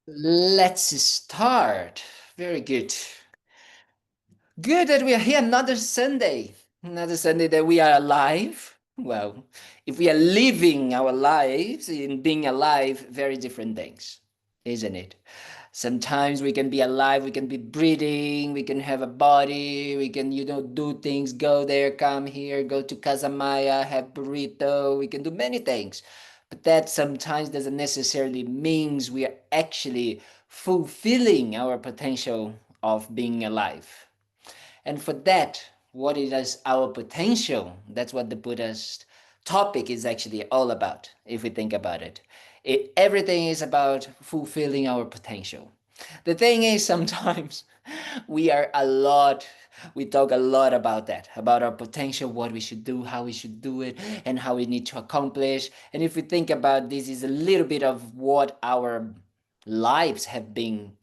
Let's start. Very good. Good that we are here another Sunday. Another Sunday that we are alive. Well, if we are living our lives in being alive, very different things, isn't it? Sometimes we can be alive, we can be breathing, we can have a body, we can, do things, go there, come here, go to Casamaya, have burrito, we can do many things. But that sometimes doesn't necessarily means we are actually fulfilling our potential of being alive. And for that, what is our potential? That's what the Buddhist topic is actually all about, if we think about it. Everything is about fulfilling our potential. The thing is, sometimes we talk a lot about that, about our potential, what we should do, how we should do it, and how we need to accomplish. And if we think about this, is a little bit of what our lives have been,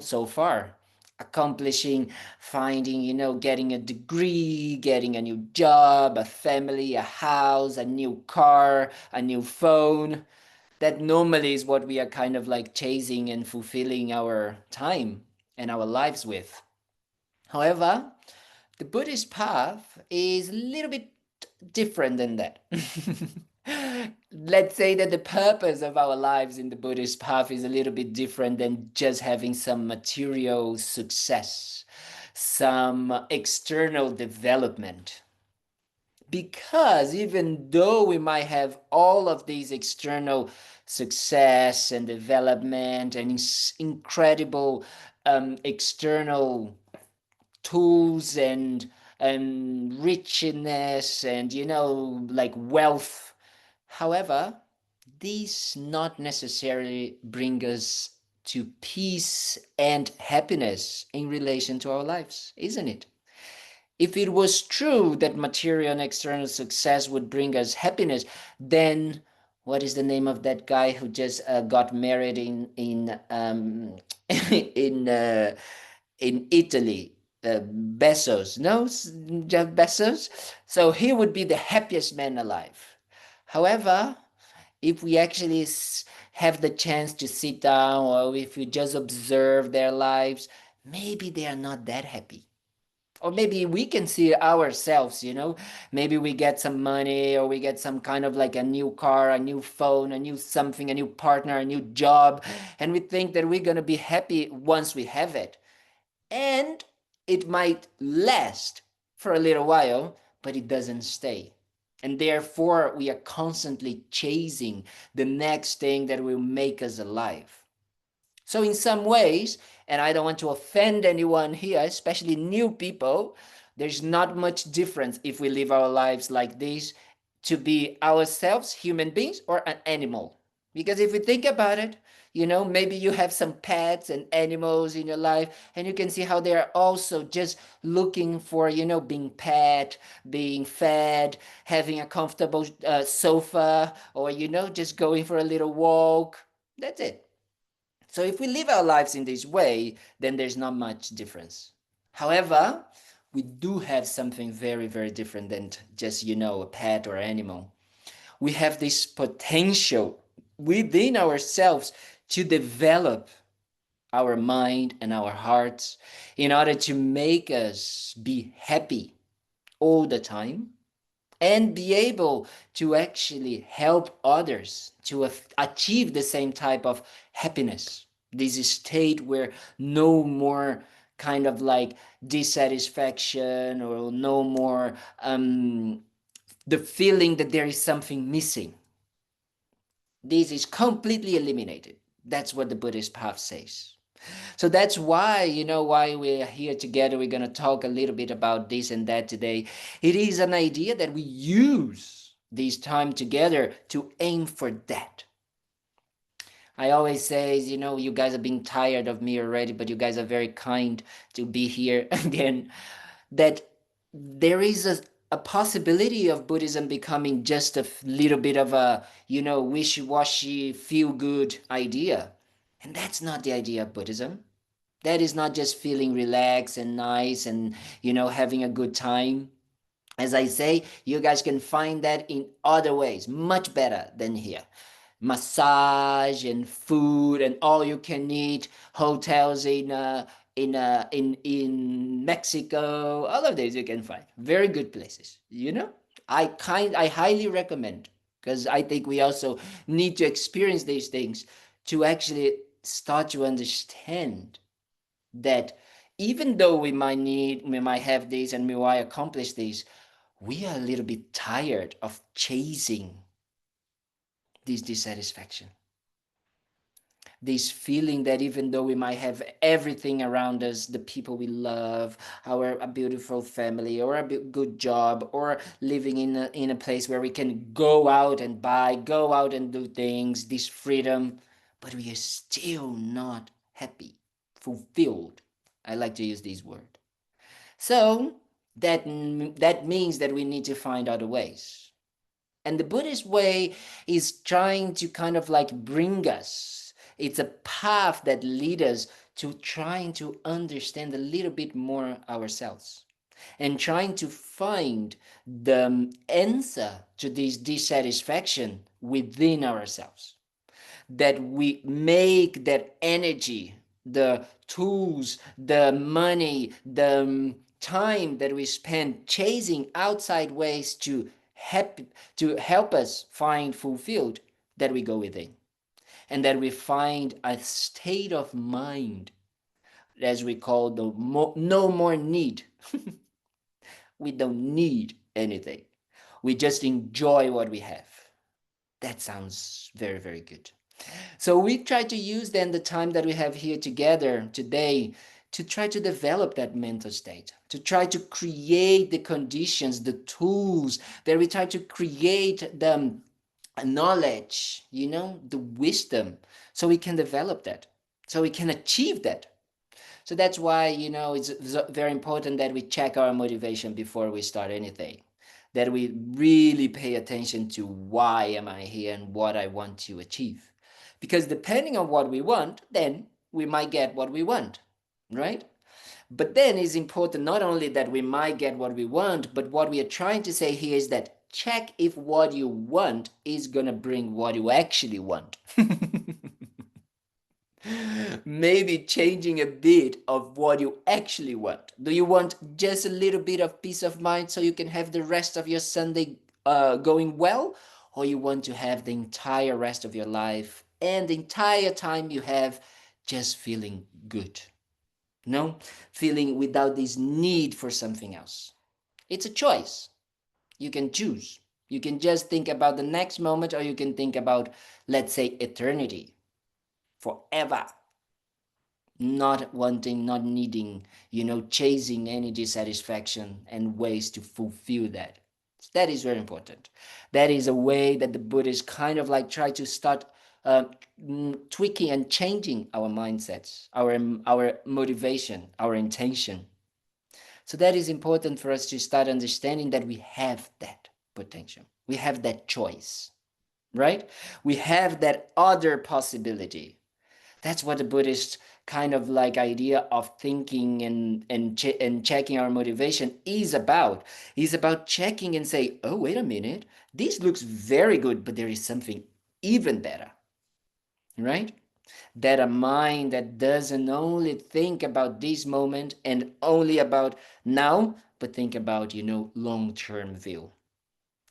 so far accomplishing, finding, getting a degree, getting a new job, a family, a house, a new car, a new phone. That normally is what we are kind of like chasing and fulfilling our time and our lives with. However, the Buddhist path is a little bit different than that. Let's say that the purpose of our lives in the Buddhist path is a little bit different than just having some material success, some external development. Because even though we might have all of these external success and development and incredible external tools and richness and like wealth. However, these not necessarily bring us to peace and happiness in relation to our lives, isn't it? If it was true that material and external success would bring us happiness, then what is the name of that guy who just got married in in Italy? Bezos, no, Jeff Bezos. So he would be the happiest man alive. However, if we actually have the chance to sit down, or if we just observe their lives, maybe they are not that happy. Or maybe we can see ourselves, maybe we get some money, or we get some kind of like a new car, a new phone, a new something, a new partner, a new job, and we think that we're going to be happy once we have it. And it might last for a little while, but it doesn't stay. And therefore, we are constantly chasing the next thing that will make us alive. So, in some ways, and I don't want to offend anyone here, especially new people, there's not much difference if we live our lives like this to be ourselves, human beings, or an animal. Because if we think about it, maybe you have some pets and animals in your life, and you can see how they're also just looking for, being pet, being fed, having a comfortable sofa, or, just going for a little walk. That's it. So if we live our lives in this way, then there's not much difference. However, we do have something very, very different than just, a pet or animal. We have this potential within ourselves to develop our mind and our hearts in order to make us be happy all the time and be able to actually help others to achieve the same type of happiness. This state where no more kind of like dissatisfaction or no more the feeling that there is something missing. This is completely eliminated. That's what the Buddhist path says. So that's why, why we're here together. We're going to talk a little bit about this and that today. It is an idea that we use this time together to aim for that. I always say, you guys are being tired of me already, but you guys are very kind to be here again. That there is a possibility of Buddhism becoming just a little bit of a, wishy-washy, feel-good idea. And that's not the idea of Buddhism. That is not just feeling relaxed and nice and, having a good time. As I say, you guys can find that in other ways, much better than here. massage and food and all you can eat hotels in Mexico. All of these you can find very good places. I highly recommend, because I think we also need to experience these things to actually start to understand that even though we might have these and we might accomplish these, we are a little bit tired of chasing this dissatisfaction, this feeling that even though we might have everything around us, the people we love, a beautiful family, or a good job, or living in a place where we can go out and go out and do things, this freedom, but we are still not happy, fulfilled. I like to use this word. So that means that we need to find other ways. And the Buddhist way is trying to kind of like bring us, it's a path that leads us to trying to understand a little bit more ourselves and trying to find the answer to this dissatisfaction within ourselves, that we make that energy, the tools, the money, the time that we spend chasing outside ways to help us find fulfilled, that we go within, and that we find a state of mind, as we call no more need. We don't need anything. We just enjoy what we have. That sounds very, very good. So we try to use then the time that we have here together today to try to develop that mental state, to try to create the conditions, the tools, that we try to create the knowledge, the wisdom, so we can develop that, so we can achieve that. So that's why, it's very important that we check our motivation before we start anything, that we really pay attention to why am I here and what I want to achieve. Because depending on what we want, then we might get what we want, right? But then it's important not only that we might get what we want, but what we are trying to say here is that check if what you want is going to bring what you actually want. Maybe changing a bit of what you actually want. Do you want just a little bit of peace of mind so you can have the rest of your Sunday going well? Or you want to have the entire rest of your life and the entire time you have just feeling good? No? Feeling without this need for something else. It's a choice. You can choose. You can just think about the next moment, or you can think about, let's say, eternity, forever. Not wanting, not needing, chasing any dissatisfaction and ways to fulfill that. That is very important. That is a way that the Buddhists kind of like try to start uh, tweaking and changing our mindsets, our motivation, our intention. So that is important for us to start understanding that we have that potential. We have that choice, right? We have that other possibility. That's what the Buddhist kind of like idea of thinking and checking our motivation is about. Is about checking and say, oh, wait a minute, this looks very good, but there is something even better, right? That a mind that doesn't only think about this moment and only about now, but think about, long-term view.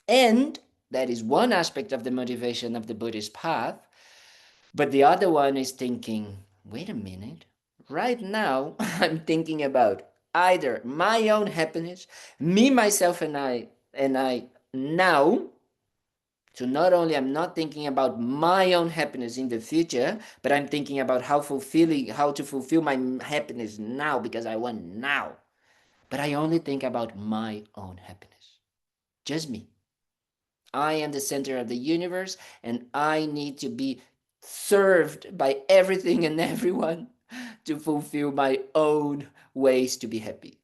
And that is one aspect of the motivation of the Buddhist path. But the other one is thinking, wait a minute, right now I'm thinking about either my own happiness, me, myself, and I now. So not only I'm not thinking about my own happiness in the future, but I'm thinking about how to fulfill my happiness now, because I want now. But I only think about my own happiness. Just me. I am the center of the universe, and I need to be served by everything and everyone to fulfill my own ways to be happy.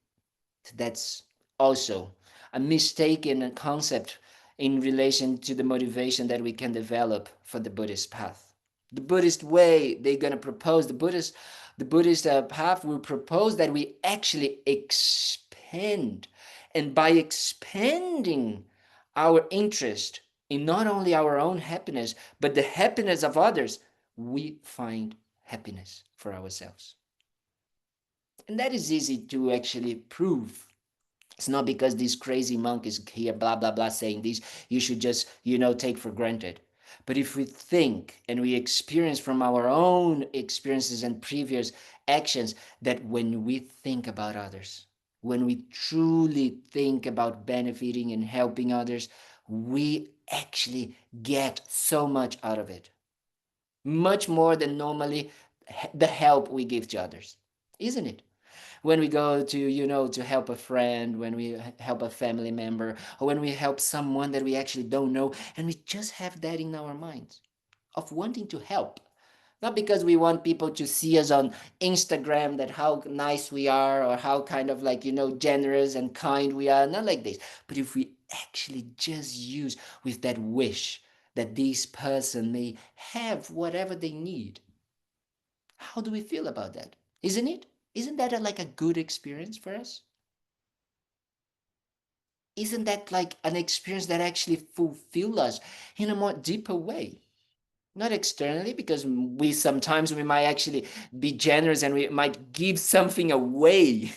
That's also a mistaken concept in relation to the motivation that we can develop for the Buddhist path. The Buddhist way they're going to propose, the Buddhist path will propose that we actually expand. And by expanding our interest, in not only our own happiness, but the happiness of others, we find happiness for ourselves. And that is easy to actually prove. It's not because this crazy monk is here, blah, blah, blah, saying this, you should just, take for granted. But if we think and we experience from our own experiences and previous actions that when we think about others, when we truly think about benefiting and helping others, we actually get so much out of it. Much more than normally the help we give to others, isn't it? When we go to to help a friend, when we help a family member, or when we help someone that we actually don't know, and we just have that in our minds of wanting to help, not because we want people to see us on Instagram that how nice we are or how kind of like generous and kind we are, not like this, but if we actually just use with that wish that this person may have whatever they need, how do we feel about that? Isn't it? Isn't that like a good experience for us? Isn't that like an experience that actually fulfill us in a more deeper way? Not externally, because we sometimes we might actually be generous and we might give something away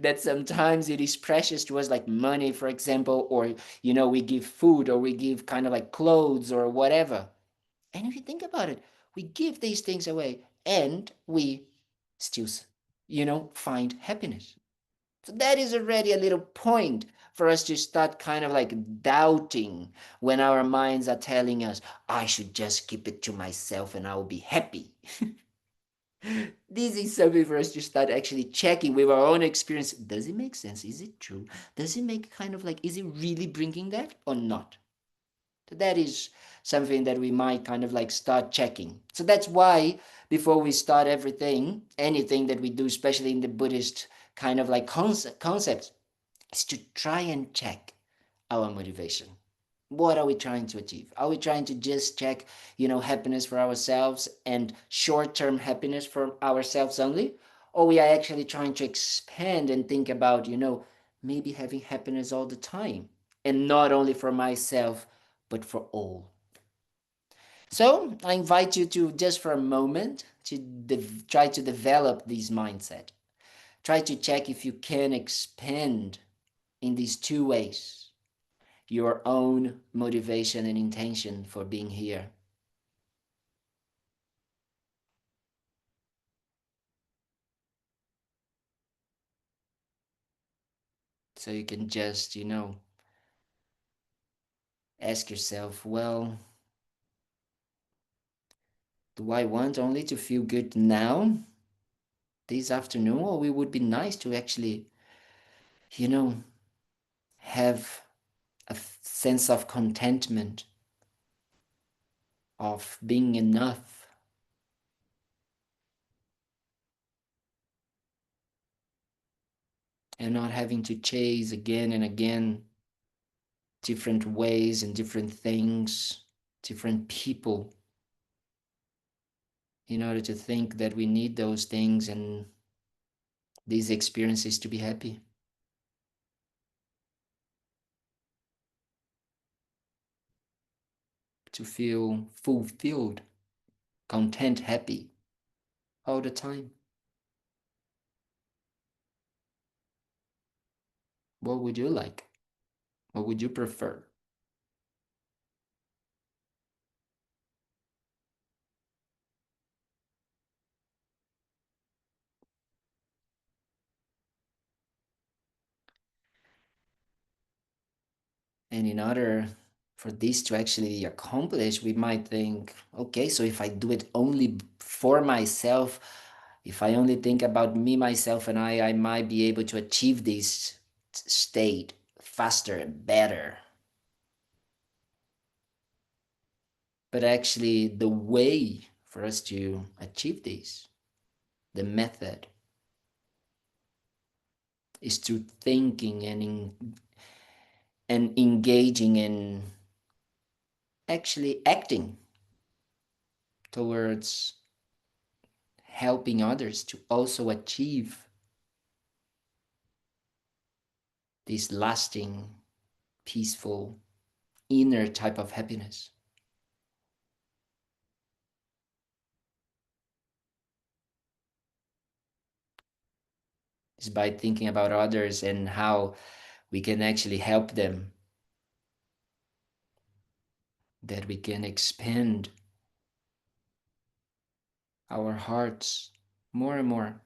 that sometimes it is precious to us, like money, for example, or we give food or we give kind of like clothes or whatever. And if you think about it, we give these things away and we still, find happiness. So that is already a little point for us to start kind of like doubting when our minds are telling us, I should just keep it to myself and I will be happy. This is something for us to start actually checking with our own experience. Does it make sense? Is it true? Does it make kind of like, is it really bringing that or not? So that is something that we might kind of like start checking. So that's why before we start everything, anything that we do, especially in the Buddhist kind of like concepts, is to try and check our motivation. What are we trying to achieve? Are we trying to just check, happiness for ourselves and short-term happiness for ourselves only? Or we are actually trying to expand and think about, maybe having happiness all the time and not only for myself, but for all. So I invite you to just for a moment to try to develop this mindset. Try to check if you can expand in these two ways your own motivation and intention for being here. So you can just, ask yourself, well, do I want only to feel good now, this afternoon, or it would be nice to actually, you know, have a sense of contentment, of being enough, and not having to chase again and again different ways and different things, different people, in order to think that we need those things and these experiences to be happy, to feel fulfilled, content, happy all the time. What would you like? What would you prefer? And in order for this to actually accomplish, we might think, okay, so if I do it only for myself, if I only think about me, myself, and I might be able to achieve this state faster and better. But actually, the way for us to achieve this, the method, is to thinking and engaging in actually acting towards helping others to also achieve this lasting, peaceful, inner type of happiness. It's by thinking about others and how we can actually help them that we can expand our hearts more and more,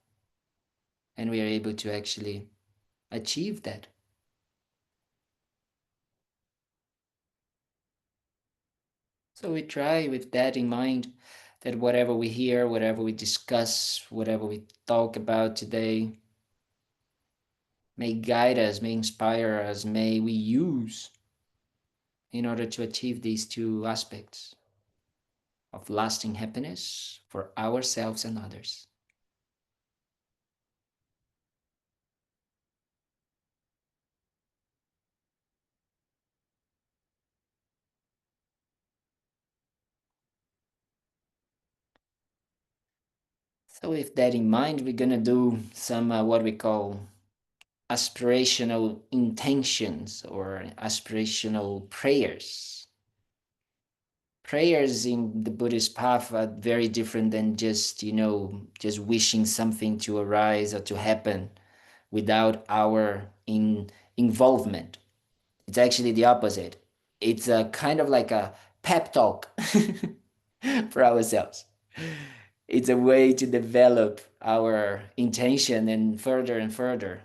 and we are able to actually achieve that. So we try with that in mind, that whatever we hear, whatever we discuss, whatever we talk about today may guide us, may inspire us, may we use in order to achieve these two aspects of lasting happiness for ourselves and others. So with that in mind, we're gonna do some what we call aspirational intentions or aspirational prayers. Prayers in the Buddhist path are very different than just, just wishing something to arise or to happen without our involvement. It's actually the opposite. It's a kind of like a pep talk for ourselves. It's a way to develop our intention and further.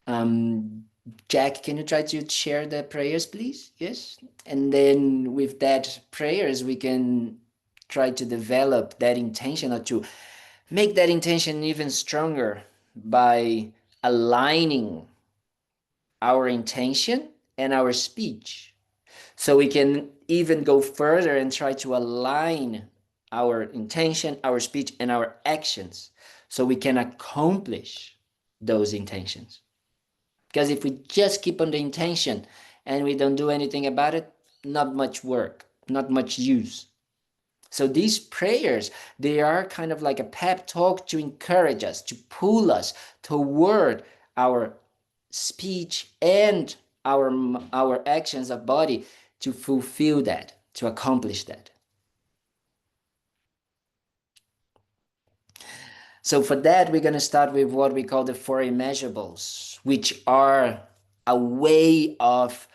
Um, Jack, can you try to share the prayers, please? Yes. And then with that prayers, we can try to develop that intention or to make that intention even stronger by aligning our intention and our speech. So we can even go further and try to align our intention, our speech, and our actions so we can accomplish those intentions. Because if we just keep on the intention and we don't do anything about it, not much work, not much use. So these prayers, they are kind of like a pep talk to encourage us, to pull us toward our speech and our actions of body to fulfill that, to accomplish that. So for that, we're going to start with what we call the four immeasurables, which are a way of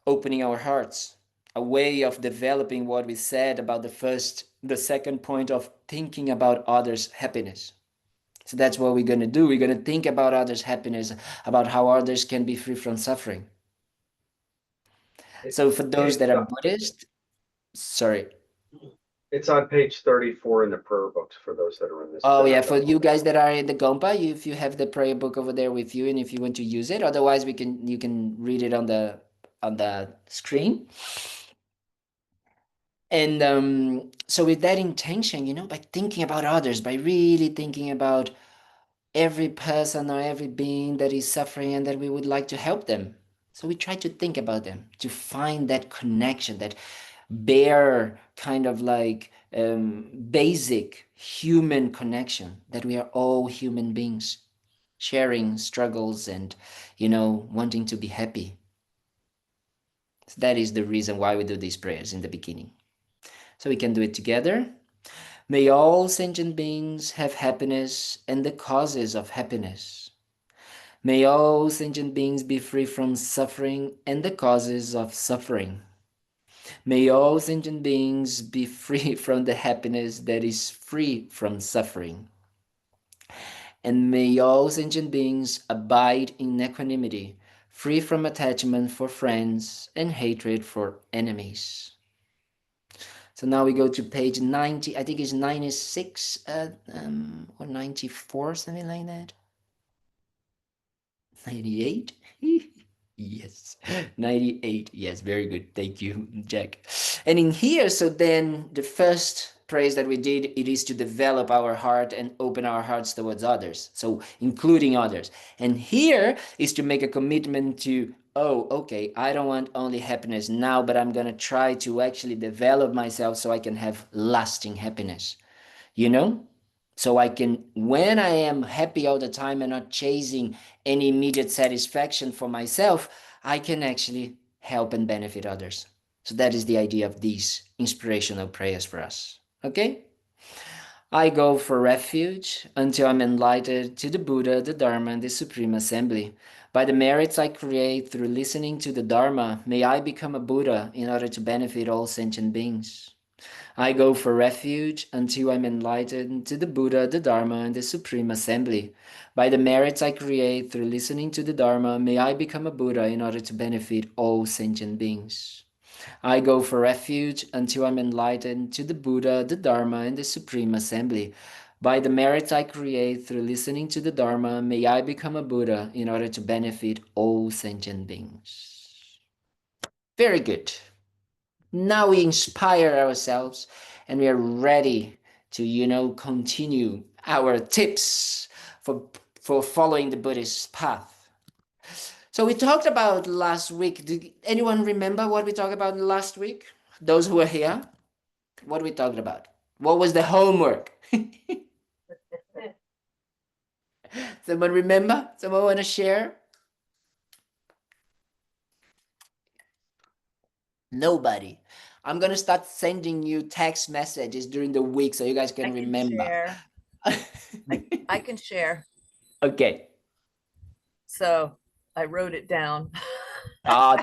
opening our hearts, a way of developing what we said about the second point of thinking about others' happiness. So that's what we're going to do. We're going to think about others' happiness, about how others can be free from suffering. So for those that are Buddhist, sorry. It's on page 34 in the prayer books for those that are in this. Oh yeah, for you guys that are in the Gompa, if you have the prayer book over there with you, and if you want to use it, otherwise you can read it on the screen. And so with that intention, by thinking about others, by really thinking about every person or every being that is suffering and that we would like to help them. So we try to think about them, to find that connection, that bare kind of like basic human connection, that we are all human beings sharing struggles and, wanting to be happy. So that is the reason why we do these prayers in the beginning. So we can do it together. May all sentient beings have happiness and the causes of happiness. May all sentient beings be free from suffering and the causes of suffering. May all sentient beings be free from the happiness that is free from suffering. And may all sentient beings abide in equanimity, free from attachment for friends and hatred for enemies. So now we go to page 90, I think it's 96 or 94, something like that. 98? Yes, 98. Yes, very good. Thank you, Jack. And in here, so then the first praise that we did, it is to develop our heart and open our hearts towards others. So including others. And here is to make a commitment to, oh, okay, I don't want only happiness now, but I'm going to try to actually develop myself so I can have lasting happiness. You know? So I can, when I am happy all the time and not chasing any immediate satisfaction for myself, I can actually help and benefit others. So that is the idea of these inspirational prayers for us. Okay? I go for refuge until I'm enlightened to the Buddha, the Dharma, and the Supreme Assembly. By the merits I create through listening to the Dharma, may I become a Buddha in order to benefit all sentient beings. I go for refuge until I'm enlightened to the Buddha, the Dharma, and the Supreme Assembly. By the merits I create through listening to the Dharma, may I become a Buddha in order to benefit all sentient beings. I go for refuge until I'm enlightened to the Buddha, the Dharma, and the Supreme Assembly. By the merits I create through listening to the Dharma, may I become a Buddha in order to benefit all sentient beings. Very good. Now we inspire ourselves and we are ready to, continue our tips for following the Buddhist path. So we talked about last week. Did anyone remember what we talked about last week? Those who were here, what we talked about? What was the homework? Someone remember? Someone want to share? Nobody. I'm gonna start sending you text messages during the week so you guys can I can remember. share. I can share. Okay. So I wrote it down.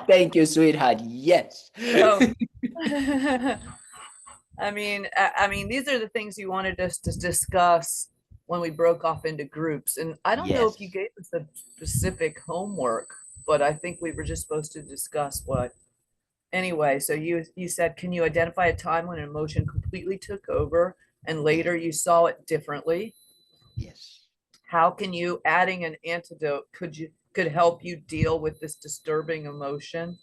Thank you, sweetheart. Yes. So, I mean, these are the things you wanted us to discuss when we broke off into groups. And I don't know if you Yes. gave us a specific homework, but I think we were just supposed to discuss what. Anyway, so you said, can you identify a time when an emotion completely took over and later you saw it differently? Yes. How can you adding an antidote could help you deal with this disturbing emotion?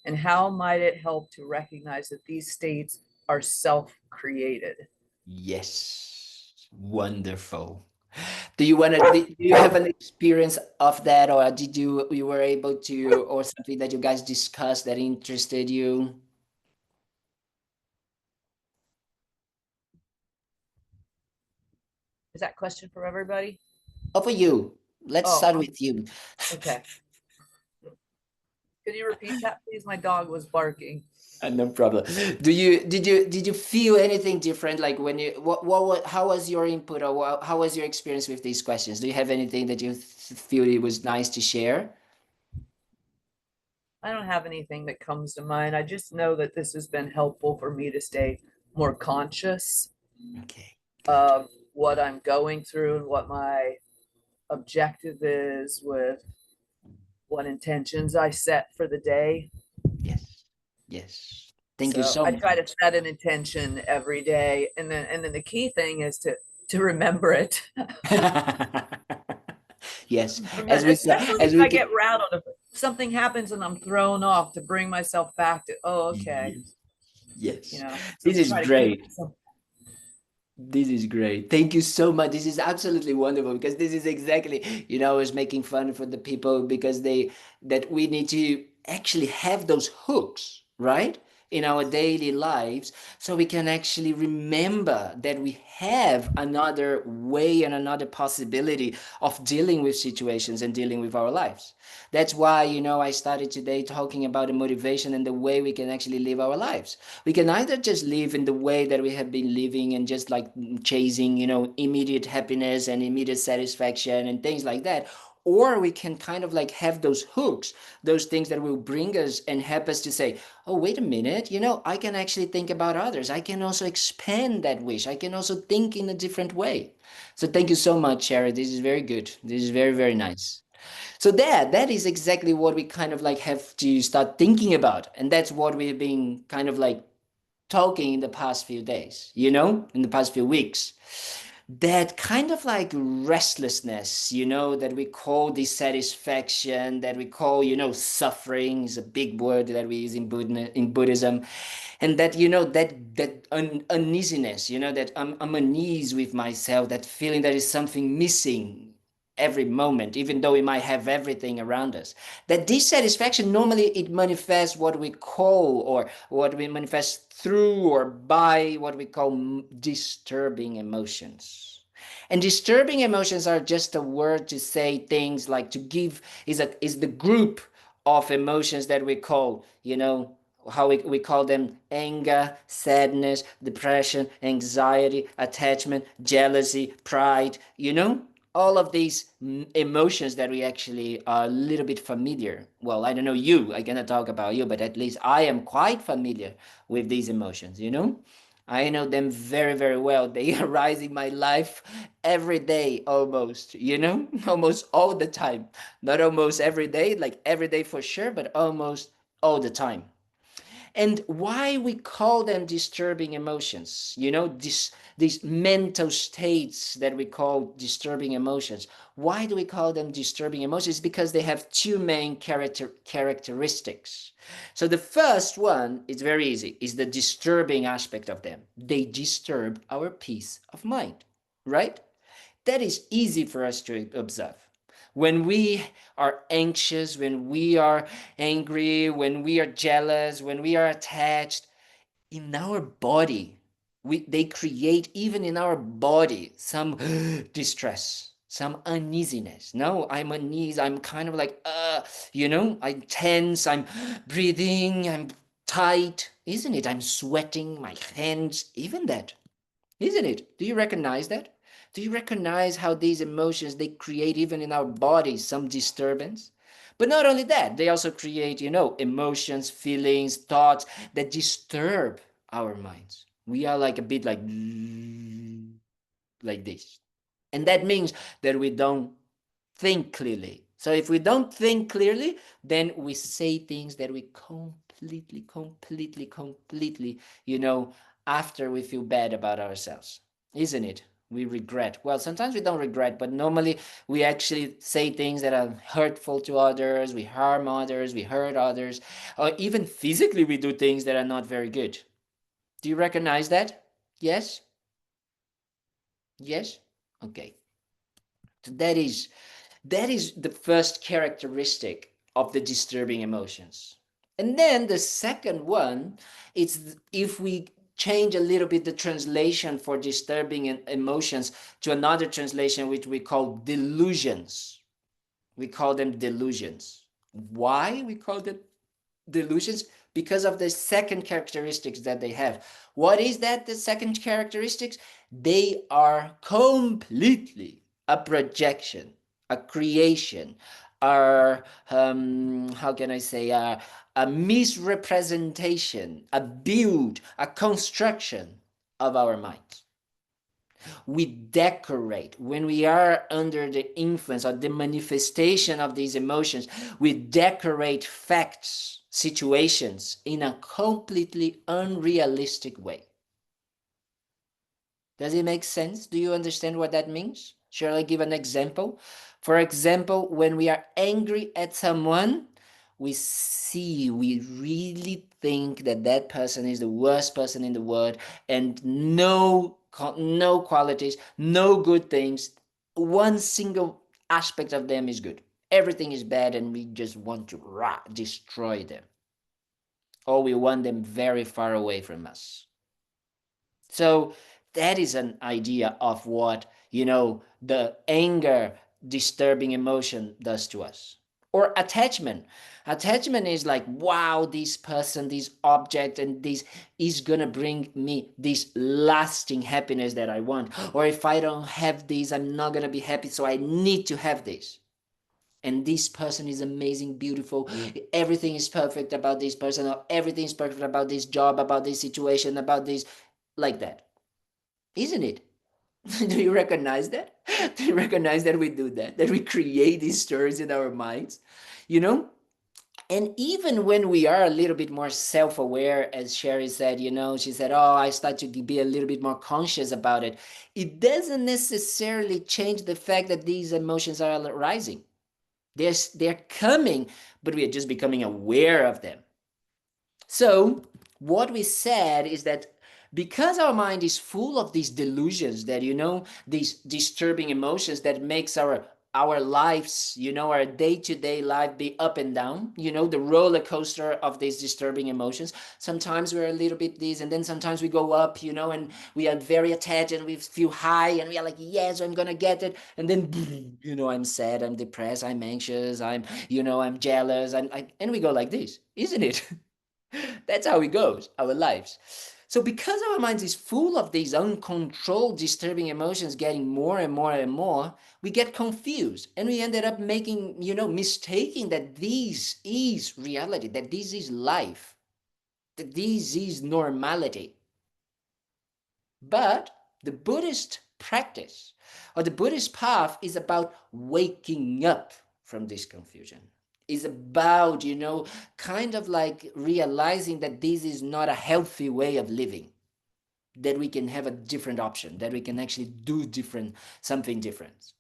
And how might it help to recognize that these states are self-created? Yes. Wonderful. Do you have an experience of that, or did you were able to, or something that you guys discussed that interested you? Is that question for everybody? Oh, for you. Let's Oh, start with you. okay. Could you repeat that, please? My dog was barking. No problem. Did you feel anything different? Like when you how was your input, or how was your experience with these questions? Do you have anything that you feel it was nice to share? I don't have anything that comes to mind. I just know that this has been helpful for me to stay more conscious Okay, good. of what I'm going through and what my objective is with what intentions I set for the day. Yes, yes. Thank you So so I try to much. set an intention every day, and then the key thing is to remember it. Yes, Especially as if we I can. get rattled, if something happens and I'm thrown off, to bring myself back to, oh, okay, Yes, yes. so This is try to keep great. myself. This is great. Thank you so much. This is absolutely wonderful because this is exactly, I was making fun for the people because that we need to actually have those hooks, right? In our daily lives so we can actually remember that we have another way and another possibility of dealing with situations and dealing with our lives. That's why, I started today talking about the motivation and the way we can actually live our lives. We can either just live in the way that we have been living and just like chasing, immediate happiness and immediate satisfaction and things like that. Or we can kind of like have those hooks, those things that will bring us and help us to say, oh, wait a minute, I can actually think about others. I can also expand that wish. I can also think in a different way. So thank you so much, Sherry. This is very good. This is very, very nice. So that is exactly what we kind of like have to start thinking about. And that's what we've been kind of like talking in the past few days, in the past few weeks. That kind of like restlessness, that we call dissatisfaction, that we call, suffering is a big word that we use in Buddhism. And that, that uneasiness, that I'm unease with myself, that feeling that is something missing every moment, even though we might have everything around us. That dissatisfaction normally it manifests what we call, or what we manifest through or by what we call disturbing emotions. And disturbing emotions are just a word to say things like to give is the group of emotions that we call, how we call them anger, sadness, depression, anxiety, attachment, jealousy, pride, all of these emotions that we actually are a little bit familiar. Well, I don't know you, I cannot talk about you, but at least I am quite familiar with these emotions, I know them very, very well. They arise in my life every day almost, almost all the time. Not almost every day, like every day for sure, but almost all the time. And why we call them disturbing emotions, these mental states that we call disturbing emotions. Why do we call them disturbing emotions? Because they have two main characteristics. So the first one is very easy, is the disturbing aspect of them. They disturb our peace of mind, right? That is easy for us to observe. When we are anxious, when we are angry, when we are jealous, when we are attached, in our body, they create even in our body some distress, some uneasiness. No, I'm uneasy. I'm kind of like, I'm tense. I'm breathing. I'm tight. Isn't it? I'm sweating. My hands, even that. Isn't it? Do you recognize that? Do you recognize how these emotions, they create even in our bodies some disturbance? But not only that, they also create, emotions, feelings, thoughts that disturb our minds. We are like a bit like this. And that means that we don't think clearly. So if we don't think clearly, then we say things that we completely, after we feel bad about ourselves, isn't it? We regret. Well, sometimes we don't regret, but normally we actually say things that are hurtful to others, we harm others, we hurt others, or even physically we do things that are not very good. Do you recognize that? Yes? Yes? Okay. So that is the first characteristic of the disturbing emotions. And then the second one is, if we change a little bit the translation for disturbing emotions to another translation which we call delusions. We call them delusions. Why we call them delusions? Because of the second characteristics that they have. What is that, the second characteristics? They are completely a projection, a creation, are how can I say, a misrepresentation, a build, a construction of our minds. We decorate when we are under the influence or the manifestation of these emotions. We decorate facts, situations in a completely unrealistic way. Does it make sense? Do you understand what that means? Shall I give an example? For example, when we are angry at someone, we really think that that person is the worst person in the world, and no qualities, no good things. One single aspect of them is good. Everything is bad, and we just want to destroy them. Or we want them very far away from us. So that is an idea of what, the anger, disturbing emotion does to us. Or attachment. Attachment is like, wow, this person, this object, and this is gonna bring me this lasting happiness that I want. Or if I don't have this, I'm not gonna be happy, so I need to have this. And this person is amazing, beautiful. Everything is perfect about this person, or everything is perfect about this job, about this situation, about this, like that. Isn't it? Do you recognize that? Do you recognize that we do that? That we create these stories in our minds? You know? And even when we are a little bit more self-aware, as Sherry said, she said, oh, I start to be a little bit more conscious about it. It doesn't necessarily change the fact that these emotions are arising. They're coming, but we are just becoming aware of them. So what we said is that because our mind is full of these delusions, that these disturbing emotions that makes our our lives, our day-to-day life be up and down, the roller coaster of these disturbing emotions. Sometimes we're a little bit this, and then sometimes we go up, and we are very attached and we feel high and we are like, yes, I'm gonna get it. And then, I'm sad, I'm depressed, I'm anxious, I'm jealous, and we go like this, isn't it? That's how it goes, our lives. So because our minds is full of these uncontrolled, disturbing emotions getting more and more and more, we get confused and we ended up making, mistaking that this is reality, that this is life, that this is normality. But the Buddhist practice or the Buddhist path is about waking up from this confusion. Is about, kind of like realizing that this is not a healthy way of living, that we can have a different option, that we can actually do something different,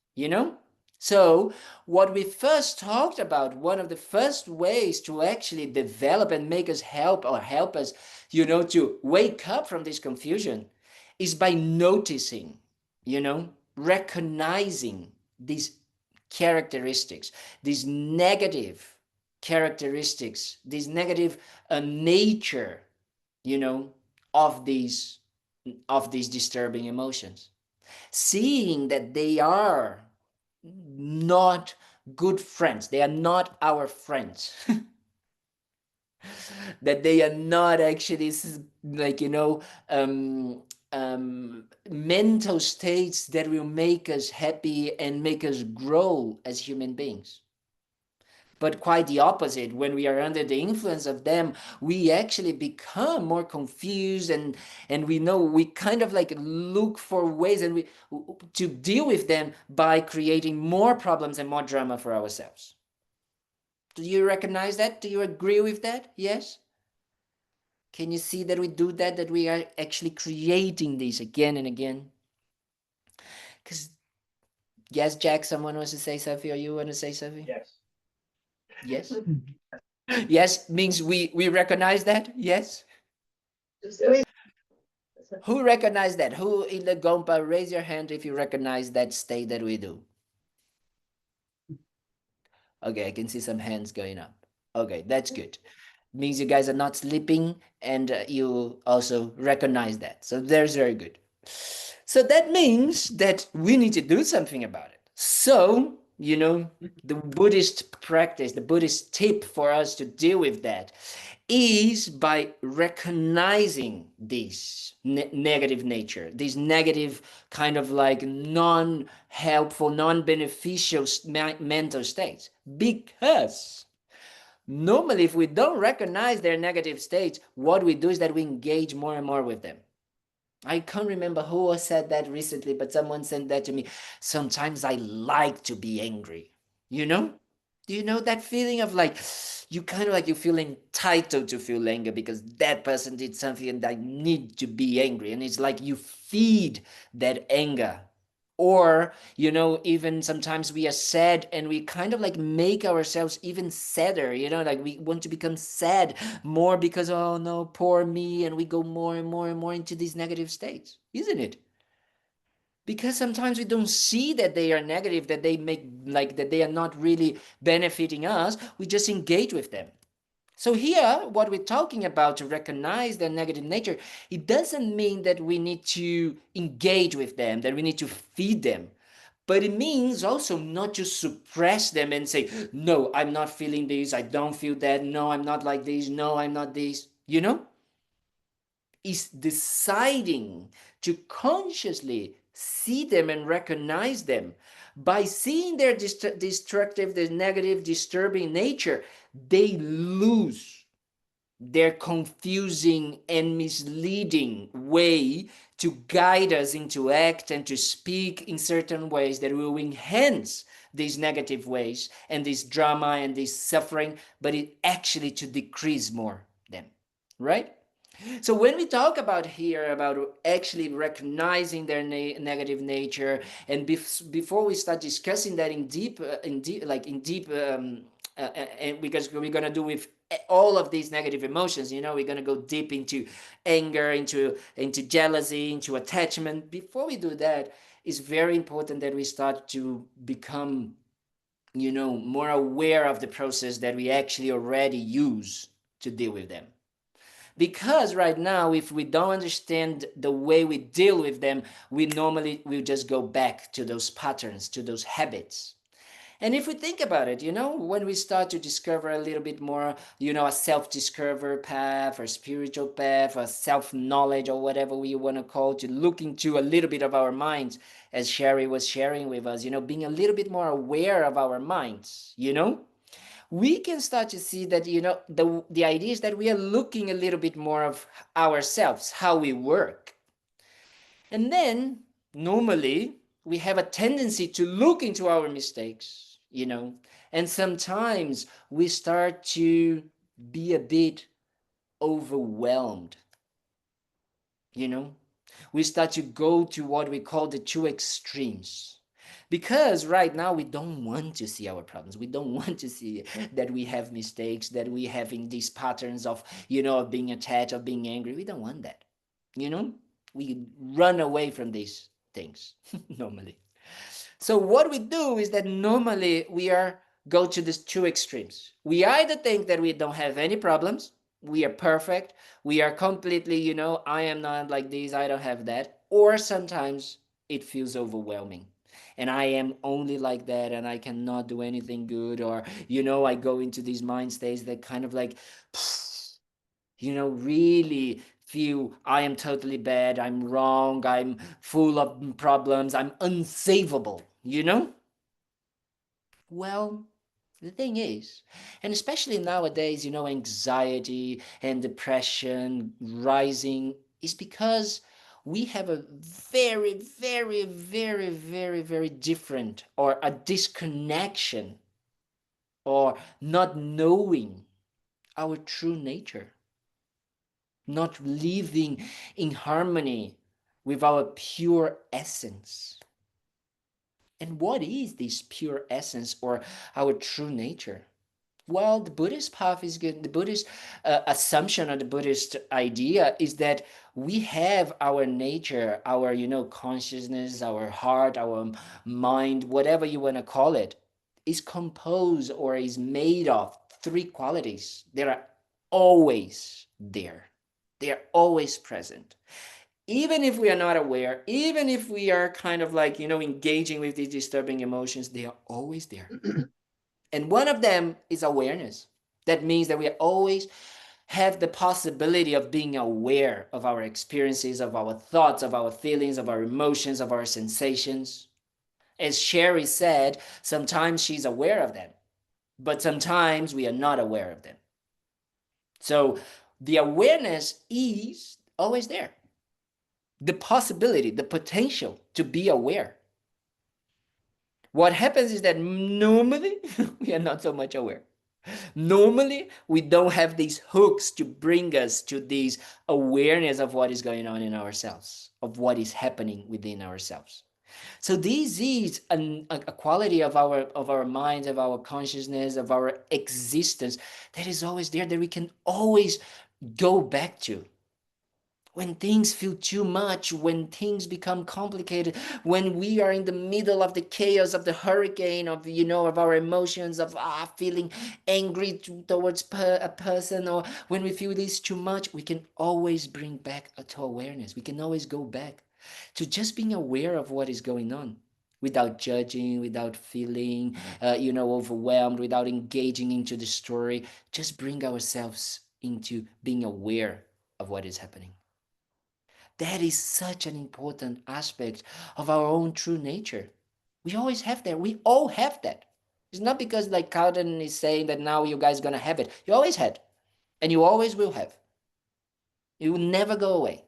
So what we first talked about, one of the first ways to actually develop and make us help us, to wake up from this confusion is by noticing, recognizing these characteristics, these negative characteristics, this negative nature, of these disturbing emotions, seeing that they are not good friends, they are not our friends, that they are not actually like mental states that will make us happy and make us grow as human beings. But quite the opposite, when we are under the influence of them, we actually become more confused, and we kind of like look for ways to deal with them by creating more problems and more drama for ourselves. Do you recognize that? Do you agree with that? Yes? Can you see that we do that we are actually creating these again and again? Because, yes, Jack, someone wants to say something, or you want to say something? Yes. Yes? Yes means we recognize that? Yes? Yes. Who recognize that? Who in the Gompa, raise your hand if you recognize that state that we do. Okay, I can see some hands going up. Okay, that's good. Means you guys are not sleeping, and you also recognize that. So there's very good. So that means that we need to do something about it. So, the Buddhist practice, the Buddhist tip for us to deal with that is by recognizing this negative nature, this negative kind of like non-helpful, non-beneficial mental states. Because normally, if we don't recognize their negative states, what we do is that we engage more and more with them. I can't remember who said that recently, but someone said that to me. Sometimes I like to be angry. Do you know that feeling of like, you kind of like you feel entitled to feel anger because that person did something and I need to be angry. And it's like you feed that anger. Or, even sometimes we are sad and we kind of like make ourselves even sadder, like we want to become sad more because, oh no, poor me. And we go more and more and more into these negative states, isn't it? Because sometimes we don't see that they are negative, that they make like that they are not really benefiting us. We just engage with them. So here, what we're talking about, to recognize their negative nature, it doesn't mean that we need to engage with them, that we need to feed them. But it means also not to suppress them and say, no, I'm not feeling this, I don't feel that, no, I'm not like this, no, I'm not this, is deciding to consciously see them and recognize them. By seeing their destructive, their negative, disturbing nature, they lose their confusing and misleading way to guide us into act and to speak in certain ways that will enhance these negative ways and this drama and this suffering, but it actually to decrease more them, right? So when we talk about here about actually recognizing their negative nature, and before we start discussing that and because we're gonna do with all of these negative emotions, we're gonna go deep into anger, into jealousy, into attachment. Before we do that, it's very important that we start to become more aware of the process that we actually already use to deal with them. Because right now, if we don't understand the way we deal with them, we normally will just go back to those patterns, to those habits. And if we think about it, when we start to discover a little bit more, a self-discover path or spiritual path or self-knowledge or whatever we want to call, to look into a little bit of our minds, as Sherry was sharing with us, being a little bit more aware of our minds, we can start to see that, the idea is that we are looking a little bit more of ourselves, how we work. And then normally we have a tendency to look into our mistakes, and sometimes we start to be a bit overwhelmed, we start to go to what we call the two extremes. Because right now we don't want to see our problems. We don't want to see that we have mistakes, that we having these patterns of, of being attached, of being angry. We don't want that. We run away from these things normally. So what we do is that normally we go to these two extremes. We either think that we don't have any problems, we are perfect, we are completely, I am not like this, I don't have that, or sometimes it feels overwhelming. And I am only like that and I cannot do anything good, or, I go into these mind states that kind of like, really feel I am totally bad, I'm wrong, I'm full of problems, I'm unsavable, Well, the thing is, and especially nowadays, anxiety and depression rising is because we have a very, very, very, very, very different, or a disconnection, or not knowing our true nature, not living in harmony with our pure essence. And what is this pure essence, or our true nature? Well, the Buddhist path is good. The Buddhist assumption, or the Buddhist idea is that we have our nature, our, consciousness, our heart, our mind, whatever you want to call it, is composed or is made of three qualities that are always there. They are always present. Even if we are not aware, even if we are kind of like, engaging with these disturbing emotions, they are always there. And one of them is awareness. That means that we always have the possibility of being aware of our experiences, of our thoughts, of our feelings, of our emotions, of our sensations. As Sherry said, sometimes she's aware of them, but sometimes we are not aware of them. So the awareness is always there. The possibility, the potential to be aware. What happens is that normally we are not so much aware. Normally, we don't have these hooks to bring us to this awareness of what is going on in ourselves, of what is happening within ourselves. So this is a quality of our minds, of our consciousness, of our existence that is always there, that we can always go back to. When things feel too much, when things become complicated, when we are in the middle of the chaos of the hurricane of, of our emotions, of feeling angry towards a person, or when we feel this too much, we can always bring back to awareness. We can always go back to just being aware of what is going on, without judging, without feeling, overwhelmed, without engaging into the story. Just bring ourselves into being aware of what is happening. That is such an important aspect of our own true nature. We always have that. We all have that. It's not because like Kalden is saying that now you guys gonna have it. You always had, and you always will have. It will never go away.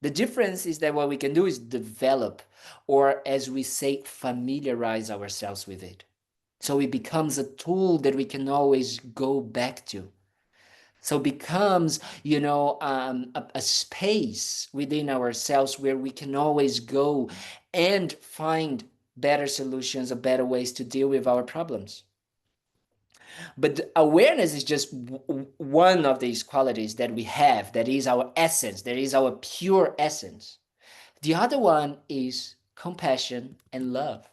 The difference is that what we can do is develop, or as we say, familiarize ourselves with it. So it becomes a tool that we can always go back to. So becomes, a space within ourselves where we can always go and find better solutions or better ways to deal with our problems. But awareness is just one of these qualities that we have, that is our essence, that is our pure essence. The other one is compassion and love.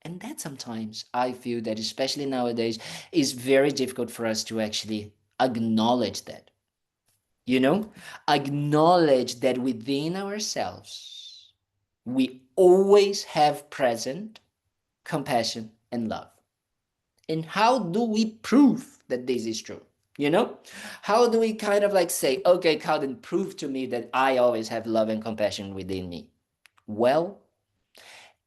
And that sometimes I feel that, especially nowadays, is very difficult for us to actually acknowledge that. You know, acknowledge that within ourselves, we always have present compassion and love. And how do we prove that this is true? You know, how do we kind of like say, okay, Calvin, prove to me that I always have love and compassion within me? Well,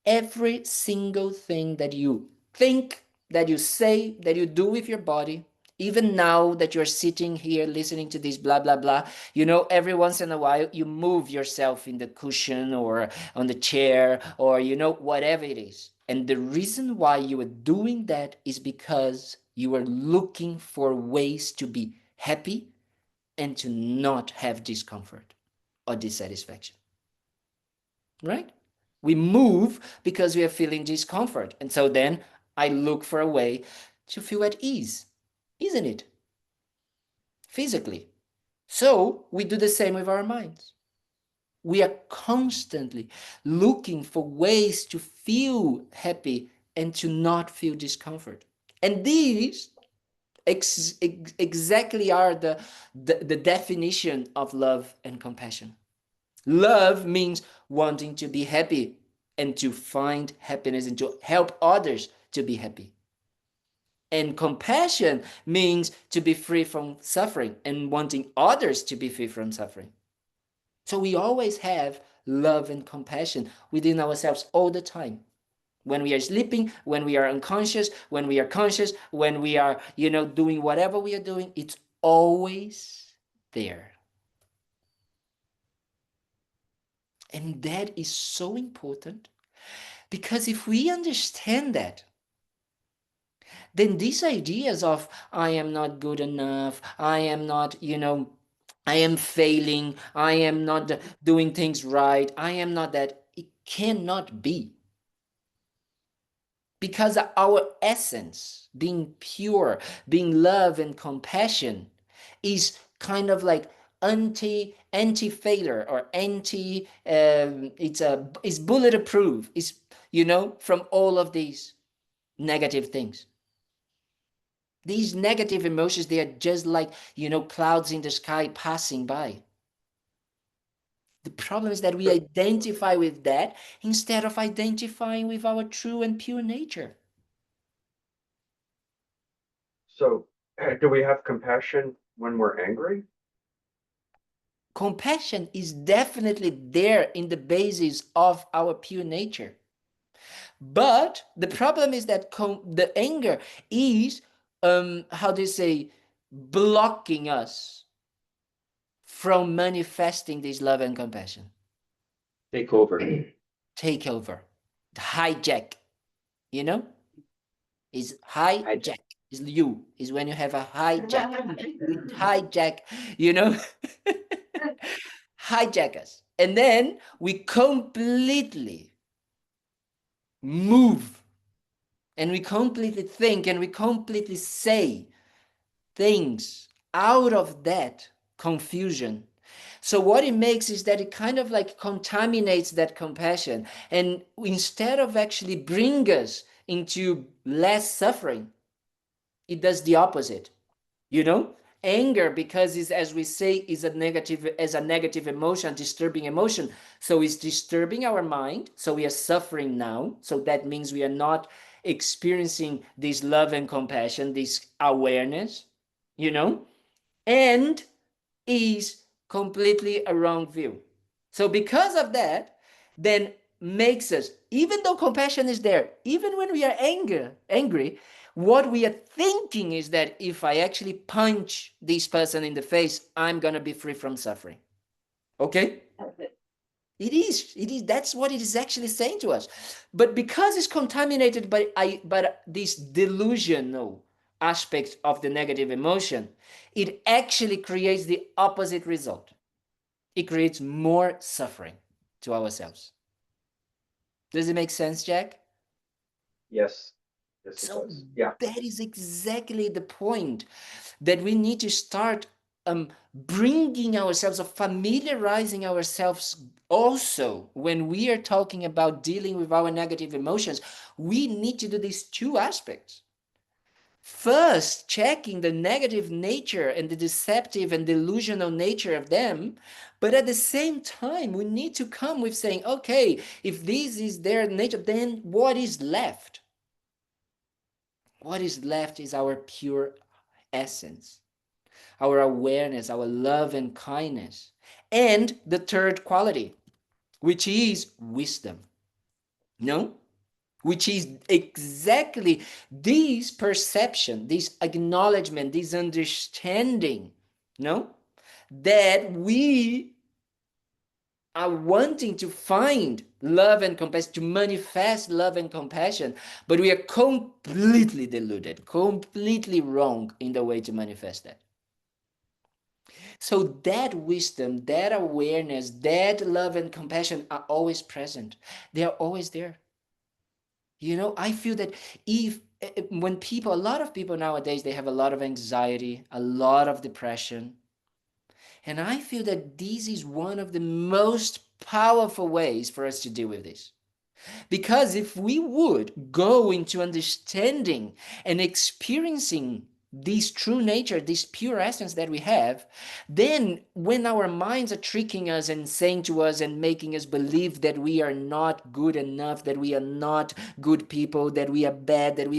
every single thing that you think, that you say, that you do with your body, even now that you're sitting here listening to this blah blah blah, you know, every once in a while you move yourself in the cushion or on the chair, or you know, whatever it is. And the reason why you are doing that is because you are looking for ways to be happy and to not have discomfort or dissatisfaction, right? We move because we are feeling discomfort. And so then I look for a way to feel at ease, isn't it? Physically. So we do the same with our minds. We are constantly looking for ways to feel happy and to not feel discomfort. And these exactly are the definition of love and compassion. Love means wanting to be happy and to find happiness and to help others to be happy. And compassion means to be free from suffering and wanting others to be free from suffering. So we always have love and compassion within ourselves all the time. When we are sleeping, when we are unconscious, when we are conscious, when we are, you know, doing whatever we are doing, it's always there. And that is so important, because if we understand that, then these ideas of I am not good enough, I am not, you know, I am failing, I am not doing things right, I am not that, it cannot be. Because our essence, being pure, being love and compassion, is kind of like anti failure, or anti it's bulletproof, is, you know, from all of these negative things. These negative emotions, they are just like, you know, clouds in the sky passing by. The problem is that we identify with that instead of identifying with our true and pure nature. So, do we have compassion when we're angry? Compassion is definitely there in the basis of our pure nature. But the problem is that the anger is, how do you say, blocking us from manifesting this love and compassion. Take over. Take over, hijack, you know, is hijack. Is you, is when you have a hijack. Hijack, you know, hijack us. And then we completely move, and we completely think, and we completely say things out of that confusion. So what it makes is that it kind of like contaminates that compassion, and instead of actually bring us into less suffering, it does the opposite. You know, anger, because it's, as we say, is a negative emotion, disturbing emotion. So it's disturbing our mind, so we are suffering now. So that means we are not experiencing this love and compassion, this awareness, you know, and is completely a wrong view. So because of that, then makes us, even though compassion is there, even when we are angry, what we are thinking is that if I actually punch this person in the face, I'm going to be free from suffering. Okay? It is, that's what it is actually saying to us. But because it's contaminated by this delusional aspect of the negative emotion, it actually creates the opposite result. It creates more suffering to ourselves. Does it make sense, Jack? Yes. Yes, it So does. Yeah. that is exactly the point, that we need to start bringing ourselves, or familiarizing ourselves Also, when we are talking about dealing with our negative emotions, we need to do these two aspects. First, checking the negative nature and the deceptive and delusional nature of them. But at the same time, we need to come with saying, okay, if this is their nature, then what is left? What is left is our pure essence, our awareness, our love and kindness. And the third quality, which is wisdom. No? Which is exactly this perception, this acknowledgement, this understanding, no? That we are wanting to find love and compassion, to manifest love and compassion, but we are completely deluded, completely wrong in the way to manifest that. So that wisdom, that awareness, that love and compassion are always present. They are always there. I feel that if when people, a lot of people nowadays, they have a lot of anxiety, a lot of depression. And I feel that this is one of the most powerful ways for us to deal with this. Because if we would go into understanding and experiencing this true nature, this pure essence that we have, then when our minds are tricking us and saying to us and making us believe that we are not good enough, that we are not good people, that we are bad, that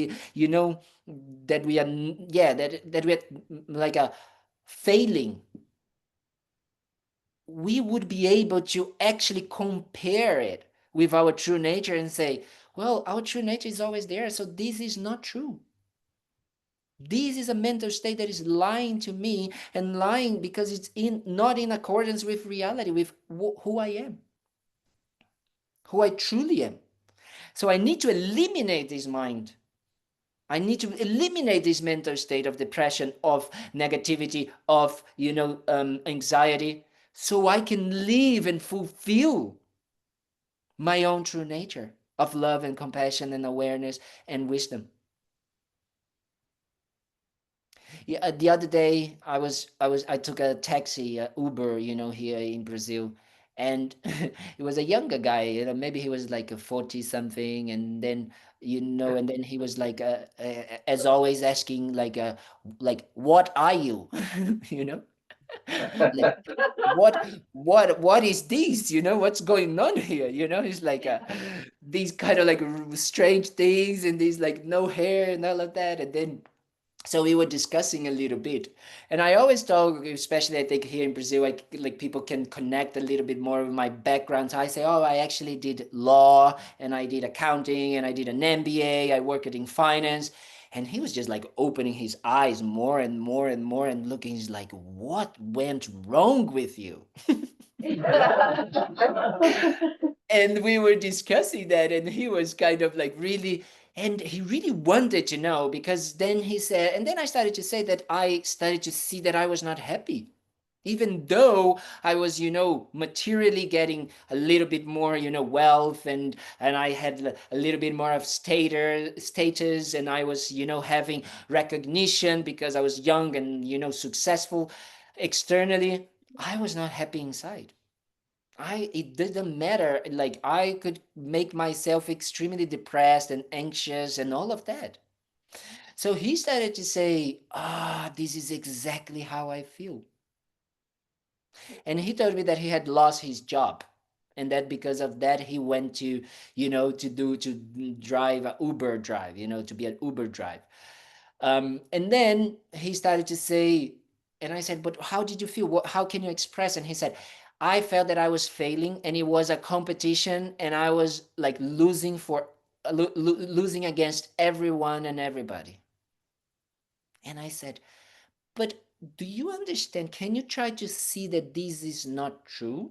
that we are, yeah, that we are like a failing, we would be able to actually compare it with our true nature and say, well, our true nature is always there, so this is not true. This is a mental state that is lying to me, and lying because it's not in accordance with reality, with who I am, who I truly am. So I need to eliminate this mind. I need to eliminate this mental state of depression, of negativity, of anxiety, so I can live and fulfill my own true nature of love and compassion and awareness and wisdom. Yeah, the other day I took a taxi, Uber, here in Brazil, and it was a younger guy, maybe he was like a 40 something, and then and then he was like, as always, asking like, what are you, you know? Like, what is this, what's going on here, it's like these kind of like strange things, and these like no hair and all of that. And then so we were discussing a little bit, and I always talk, especially I think here in Brazil, like people can connect a little bit more with my background. So I say, oh, I actually did law, and I did accounting, and I did an MBA, I worked in finance. And he was just like opening his eyes more and more and more and looking. He's like, what went wrong with you? And we were discussing that, and he was kind of like really, and he really wanted to know, because then he said, and then I started to say that I started to see that I was not happy, even though I was, materially getting a little bit more, wealth, and I had a little bit more of status, and I was, having recognition because I was young and, successful externally. I was not happy inside. It didn't matter. Like, I could make myself extremely depressed and anxious and all of that. So he started to say, this is exactly how I feel. And he told me that he had lost his job, and that because of that he went to, to drive a Uber drive, to be an Uber drive. And then he started to say, and I said, but how did you feel? How can you express? And he said, I felt that I was failing, and it was a competition, and I was like losing against everyone and everybody. And I said, but do you understand? Can you try to see that this is not true?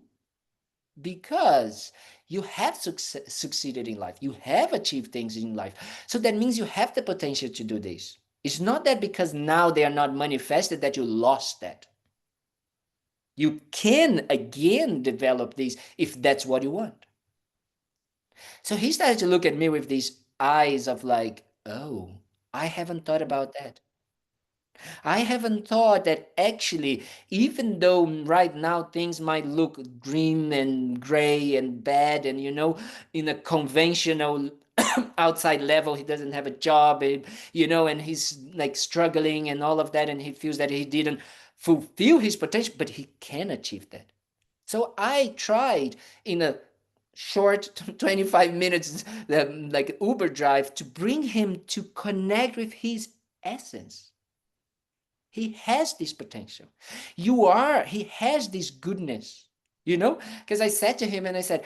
Because you have succeeded in life, you have achieved things in life, so that means you have the potential to do this. It's not that because now they are not manifested that you lost that. You can again develop these if that's what you want. So he started to look at me with these eyes of like, oh, I haven't thought about that. I haven't thought that actually, even though right now things might look grim and gray and bad, and in a conventional outside level, he doesn't have a job, and he's like struggling and all of that, and he feels that he didn't fulfill his potential, but he can achieve that. So I tried in a short 25 minutes like Uber drive to bring him to connect with his essence. He has this potential. He has this goodness, because I said to him and I said,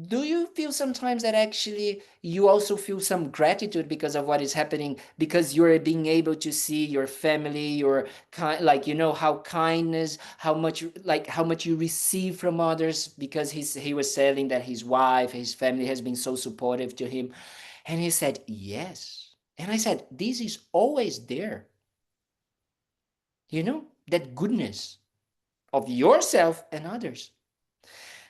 do you feel sometimes that actually you also feel some gratitude because of what is happening, because you're being able to see your family, your kind, like, how kindness, how much you receive from others, because he was saying that his wife, his family has been so supportive to him. And he said, yes. And I said, this is always there, that goodness of yourself and others.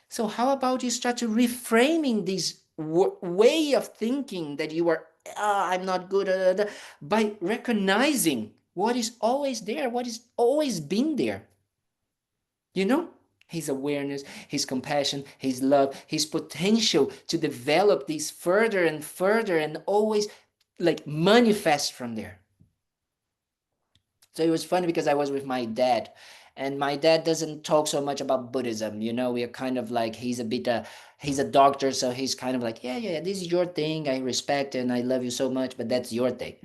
So how about you start to reframing this way of thinking that you are, I'm not good, by recognizing what is always there, what is always been there. His awareness, his compassion, his love, his potential to develop these further and further and always like manifest from there. So it was funny because I was with my dad, and my dad doesn't talk so much about Buddhism. We are kind of like, he's a doctor, so he's kind of like, yeah, yeah, this is your thing. I respect and I love you so much, but that's your thing.